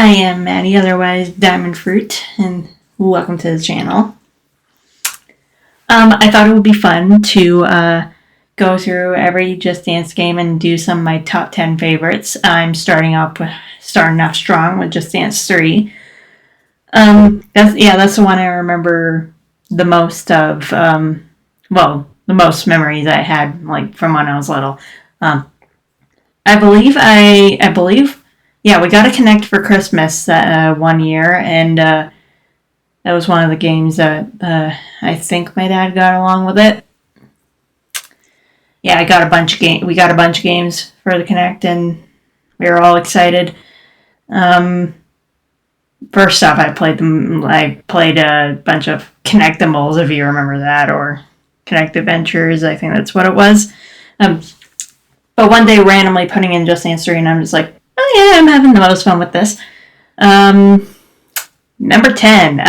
I am Maddie, otherwise Diamond Fruit, and welcome to the channel. I thought it would be fun to go through every Just Dance game and do some of my top 10 favorites. I'm starting off strong with Just Dance 3. That's the one I remember the most of. The most memories I had, like from when I was little. I believe. Yeah, we got a Connect for Christmas one year, and that was one of the games that I think my dad got along with it. Yeah, we got a bunch of games for the Connect, and we were all excited. First off, I played a bunch of Connectimals, if you remember that, or Connect Adventures. I think that's what it was. But one day, randomly putting in Just Dance 3, and I'm just like, oh yeah, I'm having the most fun with this. Number 10.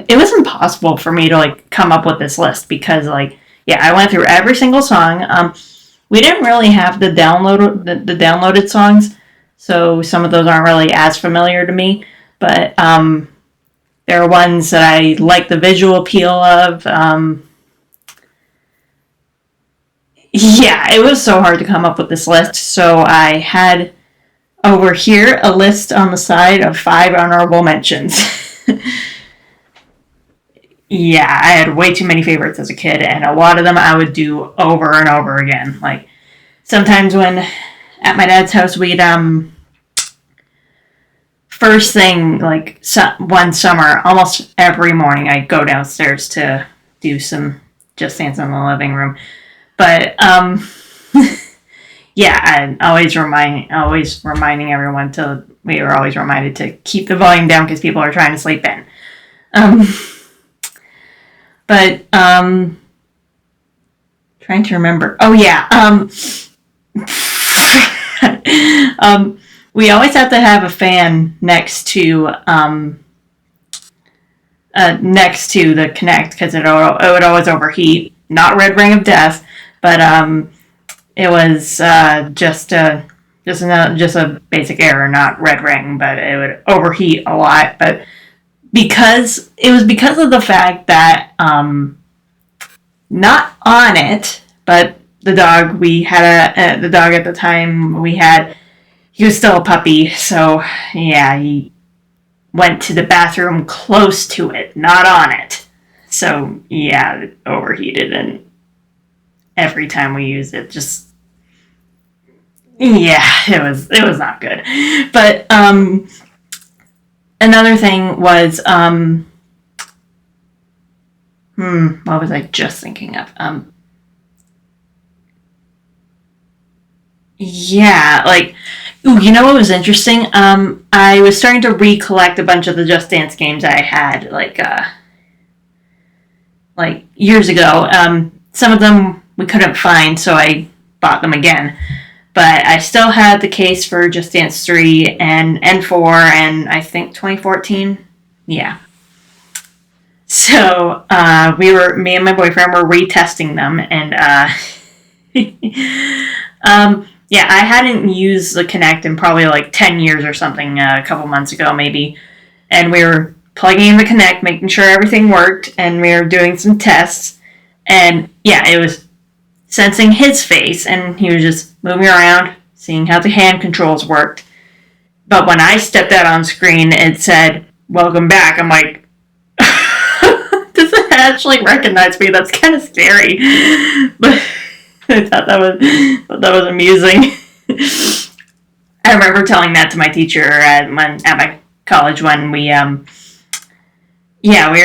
It was impossible for me to come up with this list because I went through every single song. We didn't really have the downloaded songs, so some of those aren't really as familiar to me. But there are ones that I like the visual appeal of. It was so hard to come up with this list, so I had over here a list on the side of 5 honorable mentions. I had way too many favorites as a kid, and a lot of them I would do over and over again. Like, sometimes when at my dad's house, we'd, first thing, one summer, almost every morning, I'd go downstairs to do some Just Dance in the living room. But, and always reminding everyone we were always reminded to keep the volume down because people are trying to sleep in. Trying to remember. Oh yeah. We always have to have a fan next to the Connect because it would always overheat. Not Red Ring of Death, but it was just a basic error, not red ring, but it would overheat a lot. But because of the fact that not on it, but the dog the dog at the time he was still a puppy, so yeah, he went to the bathroom close to it, not on it. So yeah, it overheated, and every time we used it, it was not good. But another thing was what was I just thinking of? You know what was interesting? I was starting to recollect a bunch of the Just Dance games I had years ago. Some of them we couldn't find, so I bought them again. But I still had the case for Just Dance 3 and 4 and I think 2014. Yeah. So me and my boyfriend were retesting them, and I hadn't used the Connect in probably 10 years or something, a couple months ago maybe. And we were plugging in the Connect, making sure everything worked, and we were doing some tests. And it was sensing his face, and he was just moving around, seeing how the hand controls worked. But when I stepped out on screen, it said, "Welcome back." I'm like, does it actually recognize me? That's kind of scary. But I thought that was amusing. I remember telling that to my teacher at my college when we were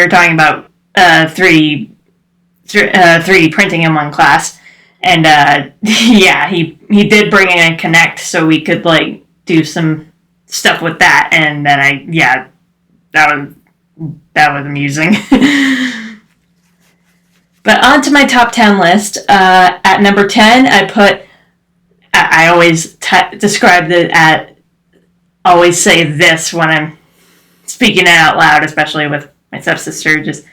talking about 3D printing in one class, and he did bring in a Connect so we could do some stuff with that, and then that was amusing. But on to my top 10 list. At number 10, I always describe it always say this when I'm speaking out loud, especially with my stepsister, just,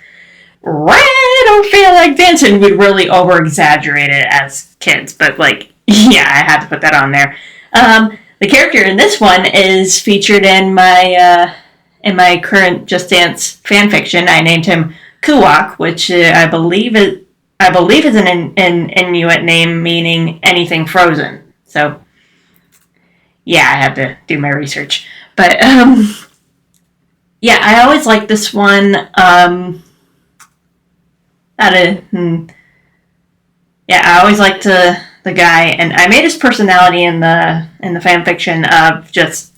I don't feel like dancing. We'd really over-exaggerate it as kids, but I had to put that on there. the character in this one is featured in my current Just Dance fan fiction. I named him Kuwak, which I believe is an Inuit name meaning anything frozen. So, yeah, I had to do my research. But, yeah, I always liked this one. I always liked the guy, and I made his personality in the fan fiction of just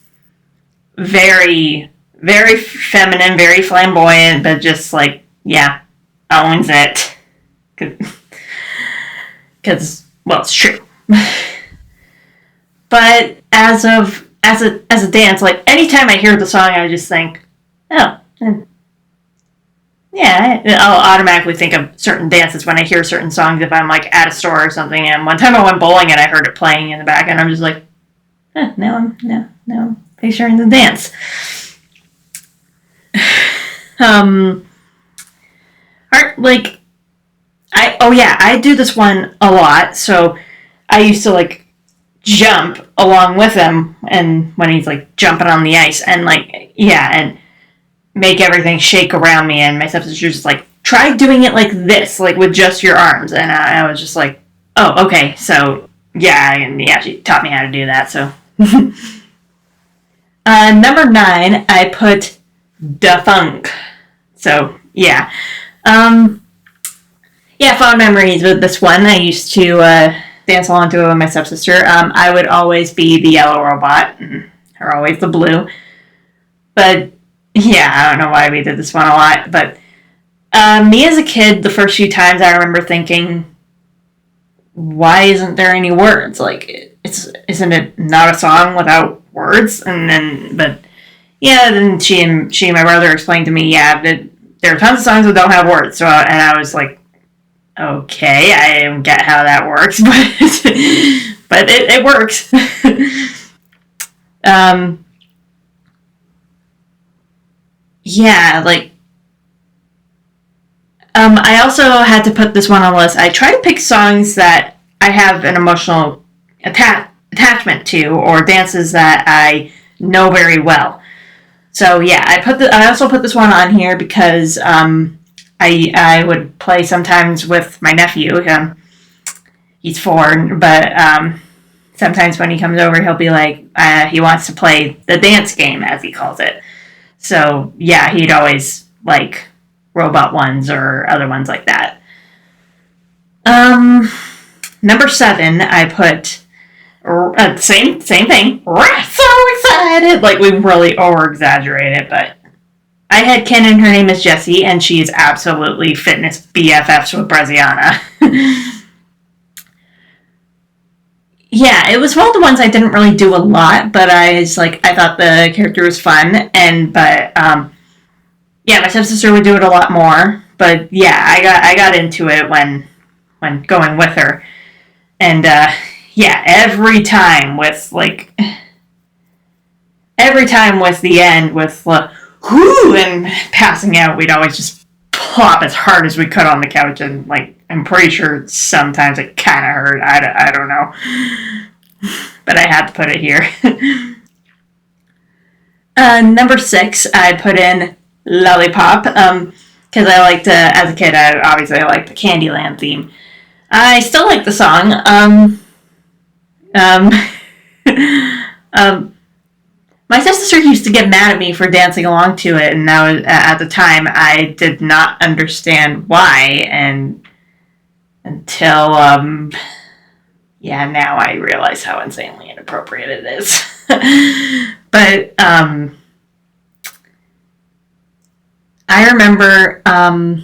very, very feminine, very flamboyant, but just like, yeah, owns it. Because, well, it's true. But as a dance, like, anytime I hear the song, I just think, oh, yeah, I'll automatically think of certain dances when I hear certain songs if I'm, like, at a store or something. And one time I went bowling and I heard it playing in the back, and I'm just like, now I'm picturing the dance. Like, I do this one a lot, so I used to, like, jump along with him, and when he's, like, jumping on the ice, and, like, yeah, and make everything shake around me, and my stepsister's just like, try doing it like this, like, with just your arms, and I was just like, oh, okay, so, yeah, she taught me how to do that, so. Number 9, I put Da Funk, so, yeah. Fond memories with this one. I used to dance along to it with my stepsister. I would always be the yellow robot, and her always the blue. But, yeah, I don't know why we did this one a lot. But me as a kid, the first few times I remember thinking, why isn't there any words? Like, isn't it not a song without words? Then she and my brother explained to me, that there are tons of songs that don't have words. So, and I was like, okay, I don't get how that works, but it works. I also had to put this one on the list. I try to pick songs that I have an emotional attachment to, or dances that I know very well. So yeah, I also put this one on here because I would play sometimes with my nephew. He's 4, but sometimes when he comes over, he'll be like, he wants to play the dance game, as he calls it. So yeah, he'd always like robot ones or other ones like that. Number 7, I put same thing. So excited, like, we really over exaggerate it, but I had Ken, and her name is Jessie, and she is absolutely fitness BFFs with Braziana. Yeah, it was one of the ones I didn't really do a lot, but I thought the character was fun, my stepsister would do it a lot more, but yeah, I got into it when going with her, and every time with the end with whoo and passing out, we'd always just plop as hard as we could on the couch, and like, I'm pretty sure sometimes it kind of hurt. I don't know, but I had to put it here. Number 6, I put in Lollipop, because I liked, as a kid, I liked the Candyland theme. I still like the song. My stepsister used to get mad at me for dancing along to it, and at the time I did not understand why, and until now I realize how insanely inappropriate it is. But I remember I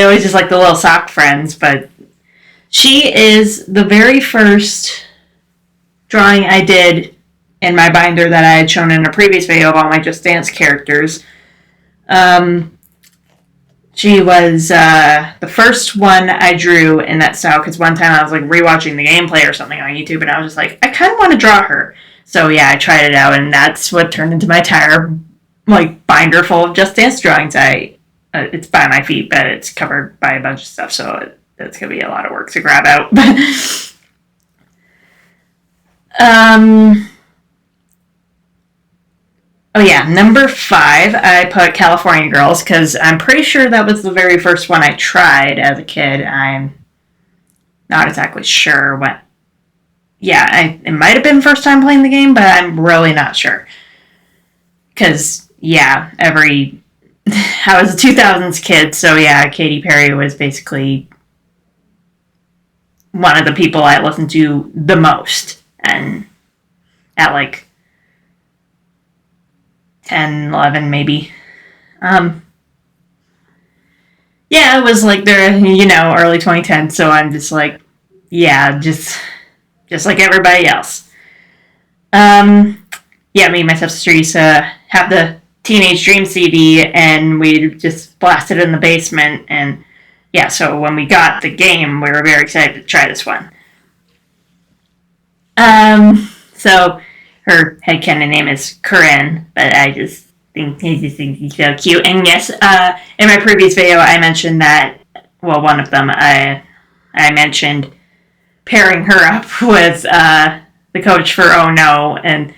always just like the little sock friends, but she is the very first drawing I did in my binder that I had shown in a previous video of all my Just Dance characters. She was the first one I drew in that style, because one time I was like rewatching the gameplay or something on YouTube, and I was just like, I kind of want to draw her. So yeah, I tried it out, and that's what turned into my entire like binder full of Just Dance drawings. It's by my feet, but it's covered by a bunch of stuff, so it's gonna be a lot of work to grab out. Oh yeah, number 5, I put California Girls because I'm pretty sure that was the very first one I tried as a kid. I'm not exactly sure what. Yeah, it might have been first time playing the game, but I'm really not sure. Because, yeah, I was a 2000s kid, so yeah, Katy Perry was basically one of the people I listened to the most. And at like 10, 11 maybe. Yeah, it was like early 2010s, so I'm just like, yeah, just like everybody else. Yeah, me and my stepsister used to have the Teenage Dream CD, and we just blasted it in the basement, and yeah, so when we got the game, we were very excited to try this one. So her headcanon name is Corinne, but I just think he's so cute. And yes, in my previous video, I mentioned that, well, one of them, I mentioned pairing her up with the coach for Oh No, and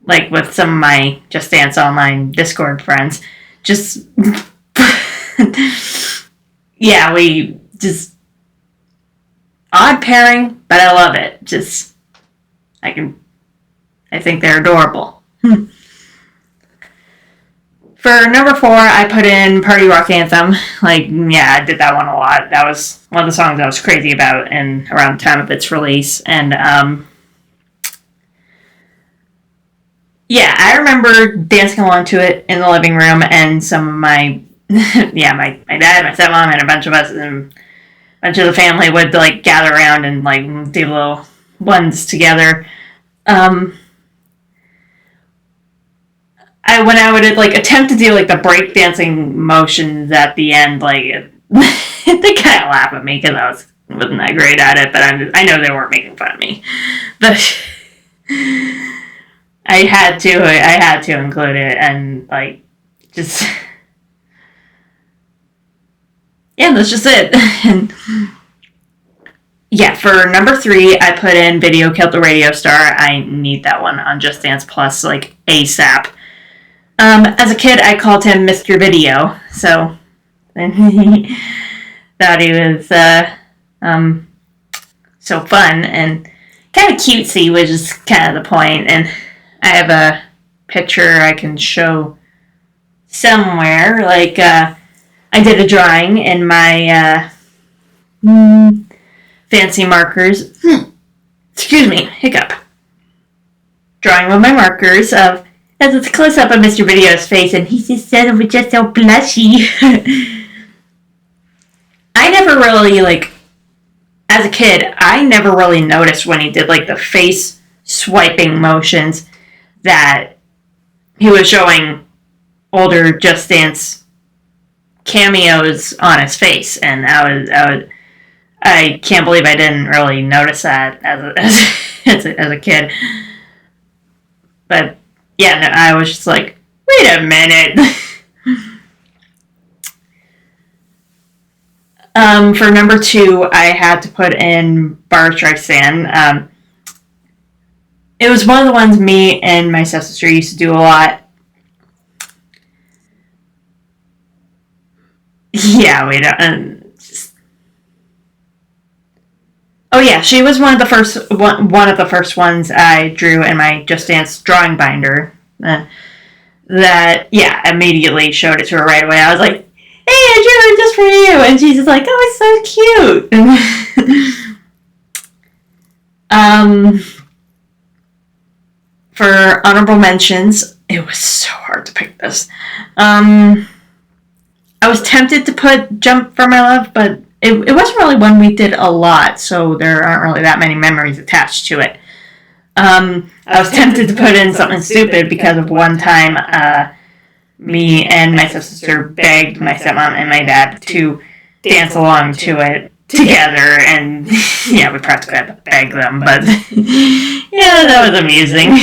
like with some of my Just Dance Online Discord friends. Just, yeah, we just, odd pairing, but I love it. Just, I think they're adorable. For number 4, I put in Party Rock Anthem. Like, yeah, I did that one a lot. That was one of the songs I was crazy about and around the time of its release. And, yeah, I remember dancing along to it in the living room, and some of my, yeah, my dad, my stepmom, and a bunch of us, and a bunch of the family would, like, gather around and, like, do little ones together. When I would like attempt to do like the breakdancing motions at the end, like they kind of laugh at me because wasn't that great at it. But I know they weren't making fun of me, but I had to include it, and like just yeah, that's just it. And yeah, for number 3, I put in Video Killed the Radio Star. I need that one on Just Dance Plus like ASAP. As a kid, I called him Mr. Video, so thought he was so fun and kind of cutesy, which is kind of the point. And I have a picture I can show somewhere. Like, I did a drawing in my fancy markers. Excuse me, hiccup. Drawing with my markers of. As it's a close-up of Mr. Video's face, and he just said it was just so blushy. I never really, like, as a kid, I never really noticed when he did, like, the face swiping motions that he was showing older Just Dance cameos on his face, and I can't believe I didn't really notice that as a kid. But yeah, no, I was just like, wait a minute. For number 2, I had to put in Barbra Streisand. It was one of the ones me and my stepsister used to do a lot. Yeah, we don't. Oh yeah, she was one of the first ones I drew in my Just Dance drawing binder. That yeah, immediately showed it to her right away. I was like, "Hey, I drew it just for you," and she's just like, "Oh, it's so cute." For honorable mentions, it was so hard to pick this. I was tempted to put Jump for My Love, but it wasn't really one we did a lot, so there aren't really that many memories attached to it. I was tempted to put in Something Stupid because of one time me and my stepsister begged my stepmom and my dad to dance along to it together, and yeah, we practically had to beg them, but yeah, that was amusing.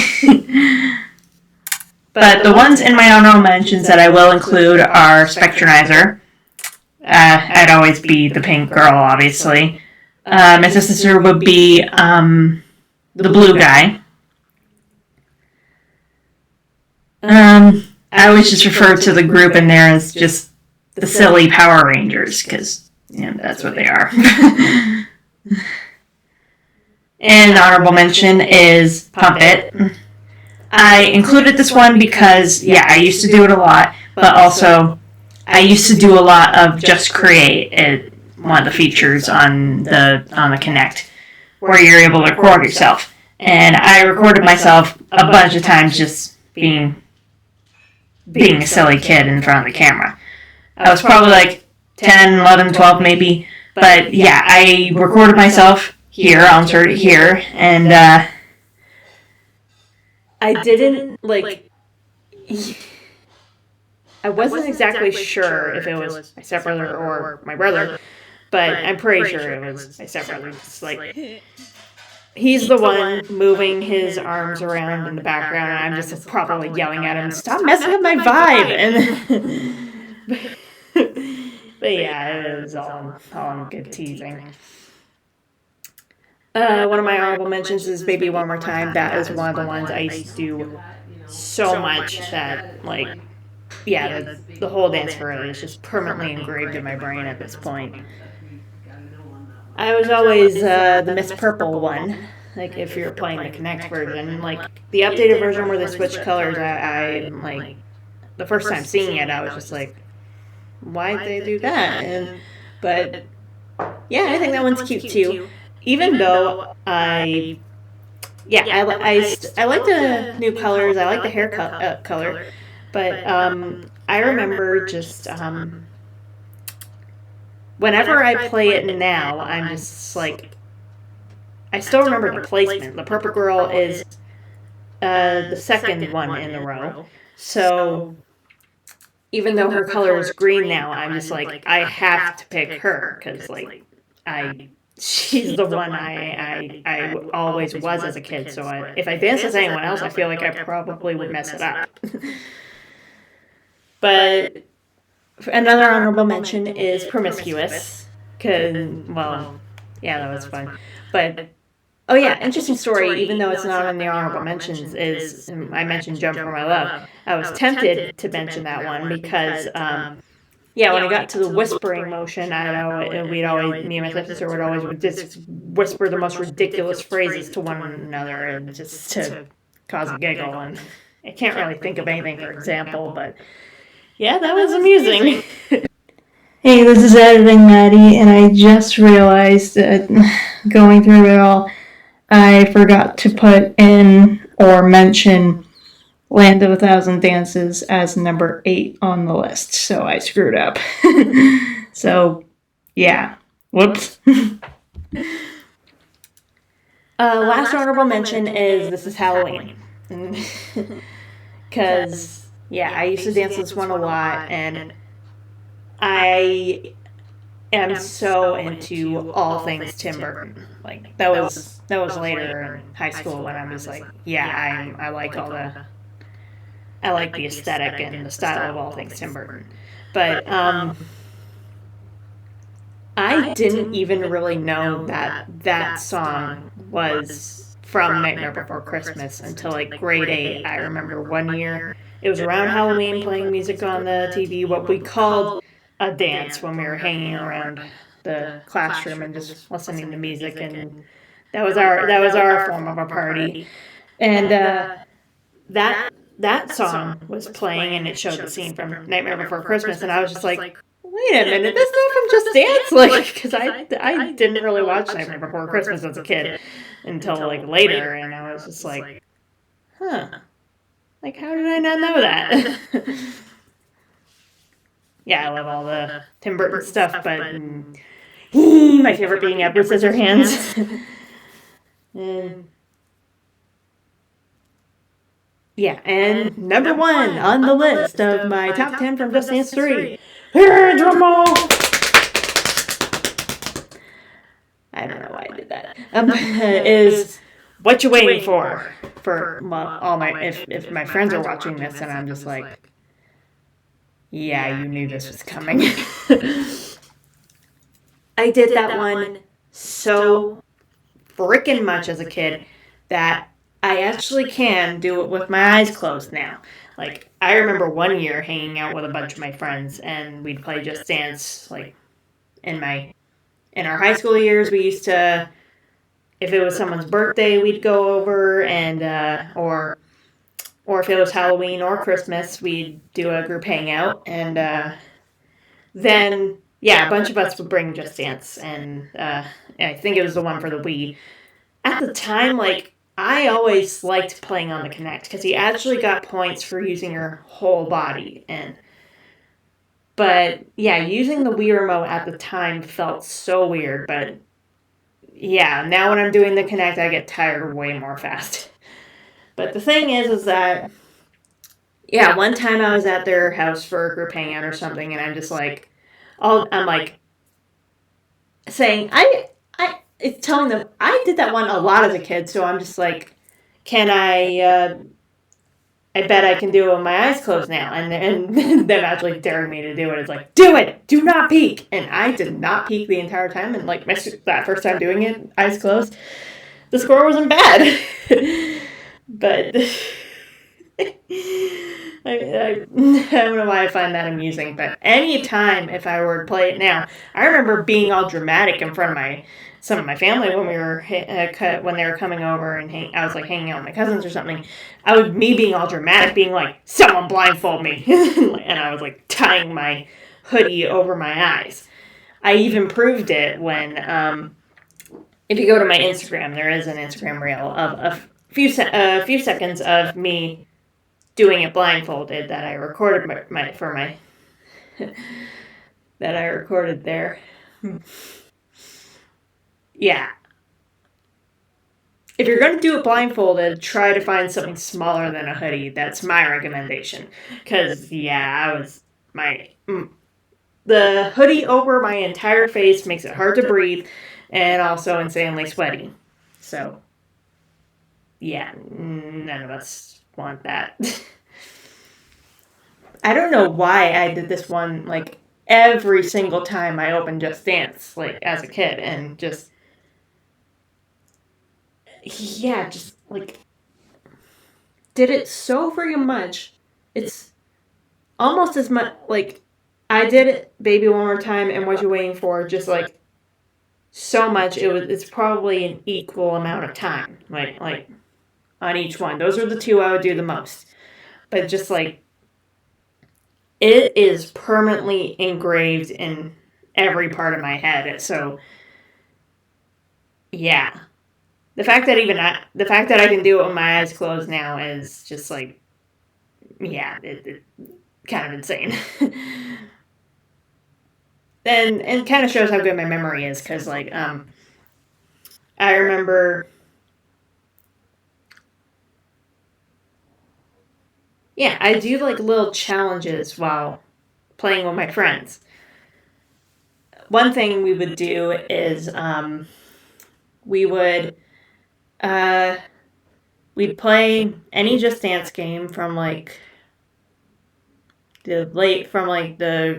But the ones in my honorable mentions that I will include are Spectronizer. I'd always be the pink girl, obviously. My sister would be the blue guy. I always just refer to the group in there as just the silly Power Rangers, because that's what they are. And an honorable mention is Pump It. I included this one because, I used to do it a lot, but also I used to do a lot of Just Create, one of the features on the Kinect, where you're able to record yourself. And I recorded myself a bunch of times just being a silly kid in front of the camera. I was probably like 10, 11, 12 maybe, but I recorded myself here, I'll insert it here, and I didn't, I wasn't exactly sure if it was my stepbrother or my brother, but I'm pretty sure it was my stepbrother. Just he's the one moving his arms around in the background, and I'm just probably yelling at him, "Stop messing up my vibe!" But it was all good teasing. One of my honorable mentions is Baby One More Time. That is one of the ones I used to do so much that, the whole dance for it is just permanently engraved in my brain at this point. I was always the Miss Purple one, if you're playing the Kinect version. The updated version where they switch colors, I the first time seeing it, I was just like, why'd they do that? But I think that one's cute too. Even though I like the new colors, I like the hair color, but I remember just whenever I play it now, I'm just I still remember the placement. The Purple Girl is the second one in a row, so even though her color is green now, I'm just I have to pick her, because she's the one I always was as a kid. So if I dance as anyone else, I feel like I probably would mess it up. But another honorable mention is Promiscuous, because that was fun. But interesting story. Even though it's not on the honorable mentions, is I mentioned Jump for My Love. I was tempted to mention that one because. When I got to the whispering motion, I know me and my sister would always just whisper the most ridiculous phrases to one another, and just to cause a giggle. And I can't really think of anything, for example, but that was amusing. Hey, this is Editing Maddie, and I just realized that going through it all, I forgot to put in or mention Land of a Thousand Dances as number 8 on the list, so I screwed up. So, whoops. Last honorable mention is This Is Halloween. Because, I used to dance this one a lot, and I am so into all things Tim Burton. That was later in high school when I was I like all the... I like the aesthetic and the style of all things Tim Burton. But I didn't even really know that song was from Nightmare Before Christmas until grade 8. I remember one year, it was around Halloween, playing music on the TV, what we called a dance, when we were hanging around the classroom and just listening to music, and that was our form of a party. And that song was playing, and it showed the scene from Nightmare Before Christmas, and I was just like, wait a minute, that's not from Just Dance? Because I didn't really watch Nightmare Before Christmas as a kid until later, and I was just like, huh, how did I not know that? I love all the Tim Burton stuff, but my favorite being Edward Scissorhands. And and number 1 on the list of my top 10 from Just Dance 3. Drum roll! I don't know why I did that. Is What You Waiting For? All my if my friends are watching this, and I'm just like, you knew this was coming. I did that one so freaking much as a kid. that I actually can do it with my eyes closed now. Like, I remember one year hanging out with a bunch of my friends, and we'd play Just Dance. Like, in our high school years, we used to, if it was someone's birthday, we'd go over, and or if it was Halloween or Christmas, we'd do a group hangout, and then yeah, a bunch of us would bring Just Dance, and I think it was the one for the Wii. At the time, like, I always liked playing on the Kinect because you actually got points for using your whole body, but yeah, using the Wii remote at the time felt so weird. But yeah, now when I'm doing the Kinect, I get tired way more fast. But the thing is that yeah, one time I was at their house for a group hangout or something, and I'm just like, I'm like saying, it's telling them I did that one a lot as a kid, so I'm just like, can I bet I can do it with my eyes closed now, and them actually daring me to do it. It's like, do it, do not peek, and I did not peek the entire time, and like that first time doing it, eyes closed, the score wasn't bad, but I don't know why I find that amusing, but any time if I were to play it now, I remember being all dramatic in front of some of my family when we were when they were coming over and I was like hanging out with my cousins or something. Me being all dramatic, being like, "Someone blindfold me," and I was like tying my hoodie over my eyes. I even proved it when if you go to my Instagram, there is an Instagram reel of a few seconds of me doing it blindfolded that I recorded that I recorded there. Yeah. If you're going to do it blindfolded, try to find something smaller than a hoodie. That's my recommendation. Because, yeah, the hoodie over my entire face makes it hard to breathe and also insanely sweaty. So, yeah, none of us want that. I don't know why I did this one, like, every single time I opened Just Dance, like, as a kid, and just, yeah, just, like, did it so freaking much. It's almost as much, like, I did it, Baby One More Time, and What You Waiting For, just, like, so much, it's probably an equal amount of time, like, on each one. Those are the two I would do the most. But just, like, it is permanently engraved in every part of my head. So, yeah. The fact that I can do it with my eyes closed now is just like, yeah, it kind of insane. and kind of shows how good my memory is because like I remember, yeah, I do like little challenges while playing with my friends. One thing we would do is we would uh, we'd play any Just Dance game from like the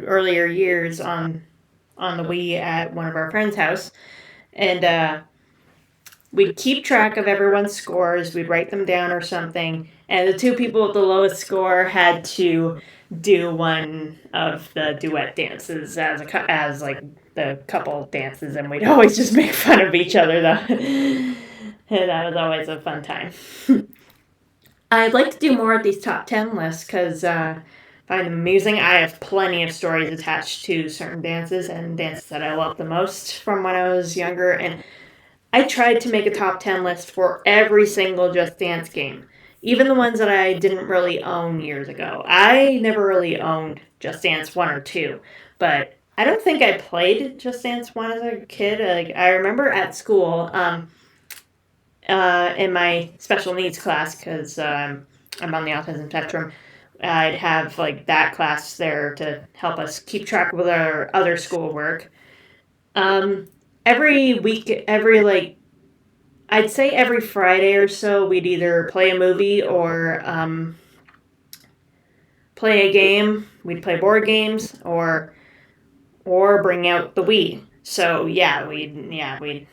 earlier years on the Wii at one of our friends' house, and we'd keep track of everyone's scores. We'd write them down or something, and the two people with the lowest score had to do one of the duet dances as like the couple dances, and we'd always just make fun of each other though. And that was always a fun time. I'd like to do more of these top 10 lists because I find them amusing. I have plenty of stories attached to certain dances and dances that I love the most from when I was younger. And I tried to make a top 10 list for every single Just Dance game, even the ones that I didn't really own years ago. I never really owned Just Dance 1 or 2, but I don't think I played Just Dance 1 as a kid. Like, I remember at school, in my special needs class, because I'm on the autism spectrum, I'd have like that class there to help us keep track with our other schoolwork. Um, every week, I'd say every Friday or so, we'd either play a movie or play a game. We'd play board games or bring out the Wii. So yeah, we'd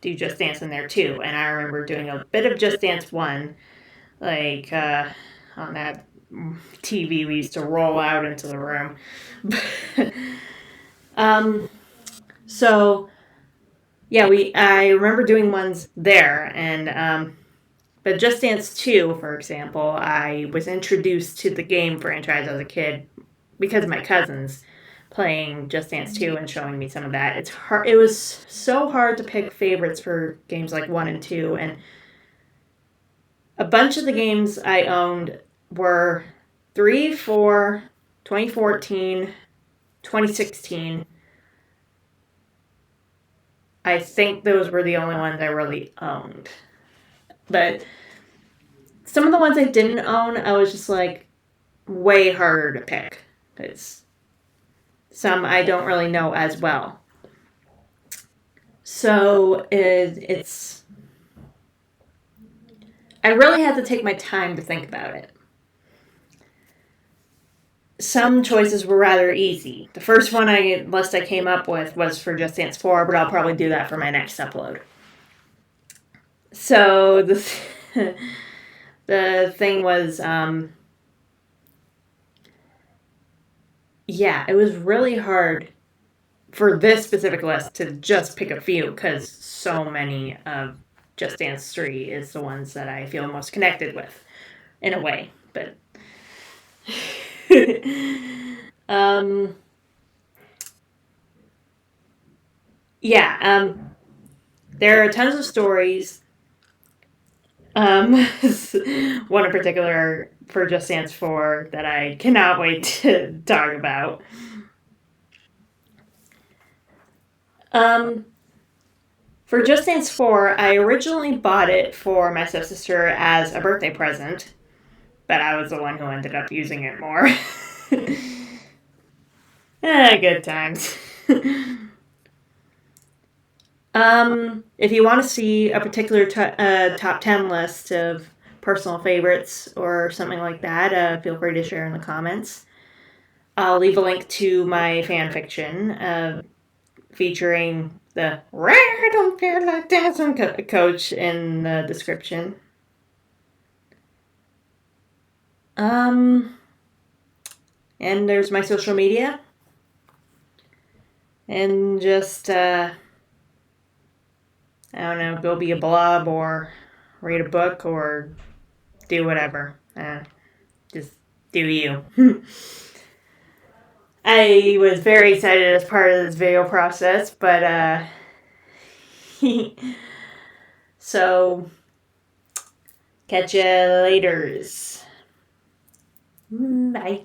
do Just Dance in there too. And I remember doing a bit of Just Dance 1, like on that TV we used to roll out into the room. So yeah, I remember doing ones there, and but Just Dance 2, for example, I was introduced to the game franchise as a kid because of my cousins playing Just Dance 2 and showing me some of that. It's hard. It was so hard to pick favorites for games like 1 and 2, and a bunch of the games I owned were 3, 4, 2014, 2016. I think those were the only ones I really owned. But some of the ones I didn't own, I was just like way harder to pick. It's some I don't really know as well. So it's I really had to take my time to think about it. Some choices were rather easy. The first list I came up with was for Just Dance 4, but I'll probably do that for my next upload. So the thing was, yeah, it was really hard for this specific list to just pick a few because so many of Just Dance 3 is the ones that I feel most connected with, in a way. But yeah, there are tons of stories. One in particular for Just Dance 4 that I cannot wait to talk about. For Just Dance 4, I originally bought it for my stepsister as a birthday present, but I was the one who ended up using it more. Good times. If you want to see a particular top 10 list of personal favorites or something like that, feel free to share in the comments. I'll leave a link to my fan fiction featuring the I don't feel like dancing coach in the description. And there's my social media. And just, I don't know, go be a blob or read a book or do whatever. Just do you. I was very excited as part of this video process, but so catch ya laters. Bye.